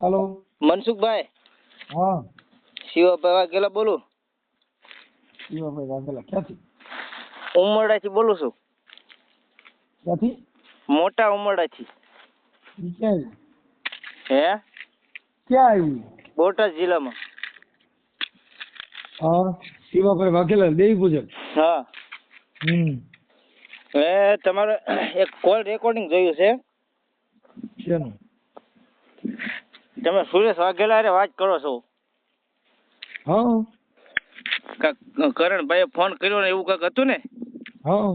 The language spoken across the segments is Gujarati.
हेलो। મનસુખભાઈ, हाँ શિવાભાઈ વાઘેલા બોલું. શિવાભાઈ વાઘેલા ક્યાંથી? ઉમરડાથી બોલું છું. ક્યાંથી? મોટા ઉમરડાથી. ઈ ક્યાં આવ્યું? હે? ક્યાં આવ્યું? બોટાદ જિલ્લામાં. હા શિવાભાઈ વાઘેલા દેવી પૂજક. હા. તમારે એક કોલ રેકોર્ડિંગ જોયું છે. શેનું? તમે સુરેશ વાઘેલા હારે વાત કરો છો. હા કરણભાઈએ ફોન કર્યો ને એવું કંઈક હતું ને? હા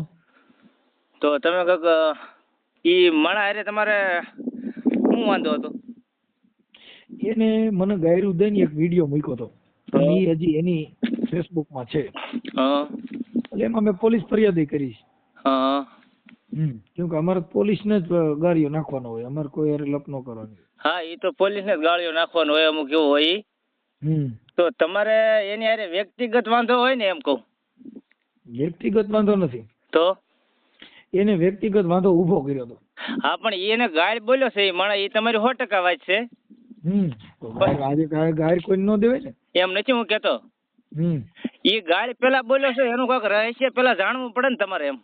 તો તમે કંઈક ઈ માણા હારે તમારે શું વાંધો હતો? એને મને ગાયરું દઈને એક વિડીયો મૂક્યો હતો અને એ હજી એની ફેસબુકમાં છે. હા. એટલે એમાં મેં પોલીસ ફરિયાદ કરી છે. હા. કેમ કે અમારે પોલીસને જ ગાળીઓ નાખવાનો હોય, અમારે કોઈ હારે લપ ન કરવાની. હા, એ તો પોલીસને જ ગાળીઓ નાખવાનો હોય અમુક એવું હોય ઈ. તો તમારે એની હારે વ્યક્તિગત વાંધો હોય ને એમ કહું? વ્યક્તિગત વાંધો નથી. તો એને વ્યક્તિગત વાંધો ઊભો કર્યો હતો. હા, પણ એને ગાળ બોલ્યો છે એ માણસ, એ તમારી 100% વાત છે. આજે ગાયર કોઈ ન દેવાય ને. એમ નથી હું કેતો. એ ગાળ પેલા બોલ્યો છે એનું કાંઈક રહસ્ય પેલા જાણવું પડે ને તમારે એમ.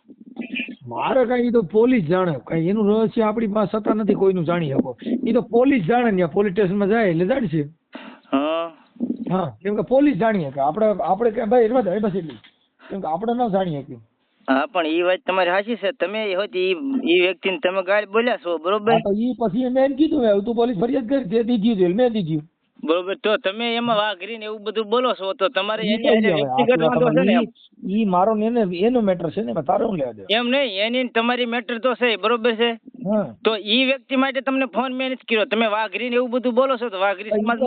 મારે કઈ તો પોલીસ જાણે, કઈ એનું રહસ્ય આપણી પાસે સત્તા નથી કોઈનું જાણી શકો. એ તો પોલીસ જાણે ને, પોલીસ સ્ટેશનમાં જાય એટલે જાણશે. હા કેમ કે પોલીસ જાણીએ કે આપણે કે ભાઈ એમાં જાય બસ એટલી, કેમ કે આપણે ન જાણીએ કે. હા, પણ એ વાત તમારી સાચી છે. તમે હોતી એ વ્યક્તિને તમે ગાળ બોલ્યા છો, બરોબર? તો એ પછી મેં એમ કીધું હવે તું પોલીસ ફરિયાદ કરી, તે દીધી મેં દીધી. બરોબર. તો તમે એમાં વાઘરીને એવું બધું બોલો છો તો તમારે વ્યક્તિગત વાંધો છે ને? ઈ મારો ને એનો મેટર છે ને, તારે હું લેવા દે? એમ નહીં, એની તમારી મેટર તો છે, બરોબર છે. તો ઈ વ્યક્તિ માટે તમને ફોન મેં નથી કર્યો, તમે વાઘરીને એવું બધું બોલો છો તો વાઘરી સમાજ.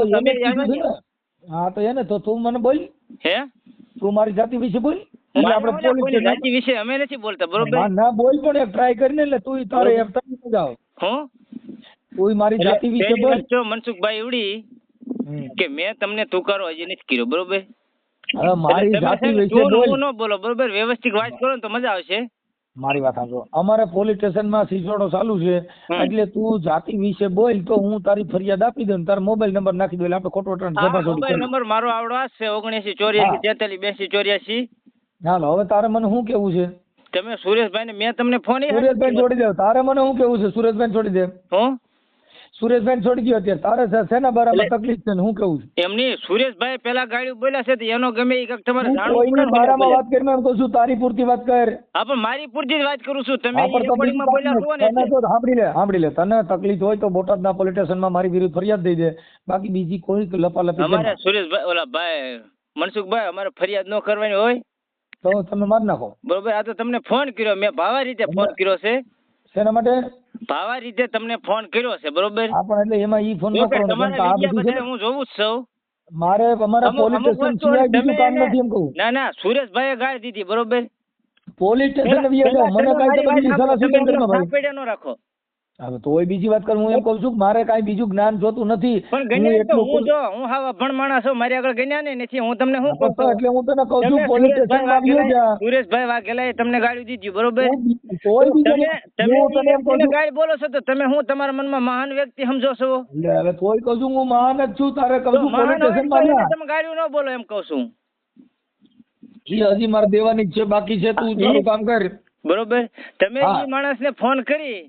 હા તો એને તો તું મને બોલ. હે? તું મારી જાતિ વિશે બોલ. એટલે આપણે પોલીસ જાતિ વિશે અમે નથી બોલતા, બરોબર? ના બોલ પણ એક ટ્રાય કરીને, એટલે તું તારે એમ તને જાવ. હું તું મારી જાતિ વિશે બોલ. જો મનસુખભાઈ એવડી કે મેં તમને તુકારો હજી નથી કર્યો, બરોબર? હવે મારી જાતિ વિશે બોલ. ન બોલો, બરોબર? વ્યવસ્થિત વાત કરો ને તો મજા આવશે. મારી વાત સાંભળો, અમારે પોલીસ સ્ટેશનમાં સિસોડો ચાલુ છે, એટલે તું જાતિ વિશે બોલ તો હું તારી ફરિયાદ આપી દઉં, તારો મોબાઈલ નંબર નાખી દઉં, એટલે આપણે ખોટો મોબાઈલ નંબર મારો આવડો આ છે 7984438284. હાલો હવે તારે મને શું કેવું છે? તમે સુરેશભાઈ ને મેં તમને ફોન સુરેશભાઈ છોડી દે. તારે મને શું કેવું છે? સુરેશભાઈ છોડી દે. હું સુરેશભાઈ છોડી દો અત્યારે. તારે શેના બરાબર તકલીફ છે શું કેવું છે? એમ નહીં, સુરેશભાઈ પેલા ગાડી બોલ્યા છે એનો ગમે એ તમારે કોઈની બારામાં વાત કરીને એમ કહું છું, તારી પૂરતી વાત કર. હા, પણ મારી પૂરતી જ વાત કરું છું. તમે રેકોર્ડિંગમાં બોલ્યા છો ને. સાંભળી લે, તને તકલીફ હોય તો બોટાદના પોલીસ સ્ટેશનમાં મારી વિરુદ્ધ ફરિયાદ દઈ દે. બાકી બીજી કોઈ લપાલપી અમારે સુરેશભાઈ ઓલા ભાઈ મનસુખભાઈ અમારે ફરિયાદ ન કરવાની હોય તો તમે મારી નાખો, બરોબર? આ તો તમને ફોન કર્યો, મેં ભાવા રીતે ફોન કર્યો છે. શેના માટે? ભાવા રીતે તમને ફોન કર્યો છે, બરોબર? હા પણ એટલે એમાં ઈ ફોન ન કરો. હું જોવું જ છું. મારે અમારા પોલીસ સ્ટેશન સિવાય બીજું કામ નથી એમ કહું. ના સુરેશભાઈએ ગાળ દીધી, બરોબર? પોલીસ સ્ટેશન મને કાંઈ સલાહ સૂચન કરવા ભાઈ ન રાખો. હવે તોય બીજી વાત કર, હું એમ કહું છું કે મારે કાંઈ બીજું જ્ઞાન જોતું નથી. હું હાવ અભણ માણસ છું, મારી આગળ ગણ્યા ને નથી. હું તમને શું કહું એટલે હું તને કહું છું પોલીસ સ્ટેશન માં આવ્યો જા. સુરેશભાઈ વાઘેલાએ તમને ગાળી દીધી, બરોબર? તમે ગાળી બોલો છો તો તમે હું તમારા મનમાં મહાન વ્યક્તિ સમજો છો? હવે તોય કહું છું હું મહાન જ છું. તારે કહું છું પોલીસ સ્ટેશન માં તમે ગાળ્યું ન બોલો એમ કહું છું. હજી મારે દેવાની જ છે, બાકી છે. તું તારું કામ કર, બરોબર? તમે એ માણસને ફોન કરી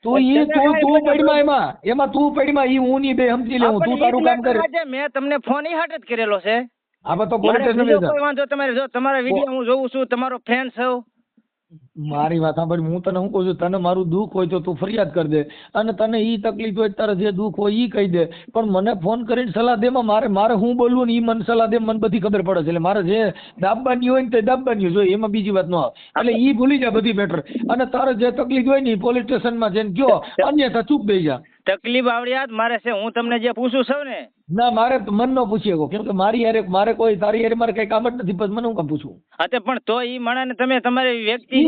તું પડીમાં એમાં તું પડીમાં ઈ હું ની બે સમજી લે. તું તારું કામ કર. મેં તમને ફોન ઈ હાટ જ કરેલો છે. હવે તો પોલીસ સ્ટેશન કોઈ વાંધો તમારે જો તમારા વિડીયો હું જોઉં છું, તમારો ફેન છું. મારી વાત સાંભળ, હું તને શું કહું છું, તને મારું દુઃખ હોય તો તું ફરિયાદ કરી દે, અને તને ઈ તકલીફ હોય તારે જે દુઃખ હોય ઈ કહી દે. પણ મને ફોન કરીને સલાહ દે માં મારે હું બોલવું ને ઈ મને સલાહ દે, મને બધી ખબર પડે છે. એટલે મારે જે દાબવાની હોય ને તે દાબવાની હોય, એમાં બીજી વાત ન આવે. એટલે ઈ ભૂલી જાય બધી મેટર, અને તારે જે તકલીફ હોય ને પોલીસ સ્ટેશનમાં જઈને કયો, અન્યથા ચૂપ બેસી જા. તકલીફ આવડી યાદ મારે છે, હું તમને જે પૂછું છું ને. ના મારે મન નો પૂછી શકો, કેમ કે મારી યાર મારે કોઈ તારી યાર મારે કઈ કામ જ નથી, પછી મને હું કામ પૂછવું? હા પણ તો ઈ માણસને તમે તમારી વ્યક્તિ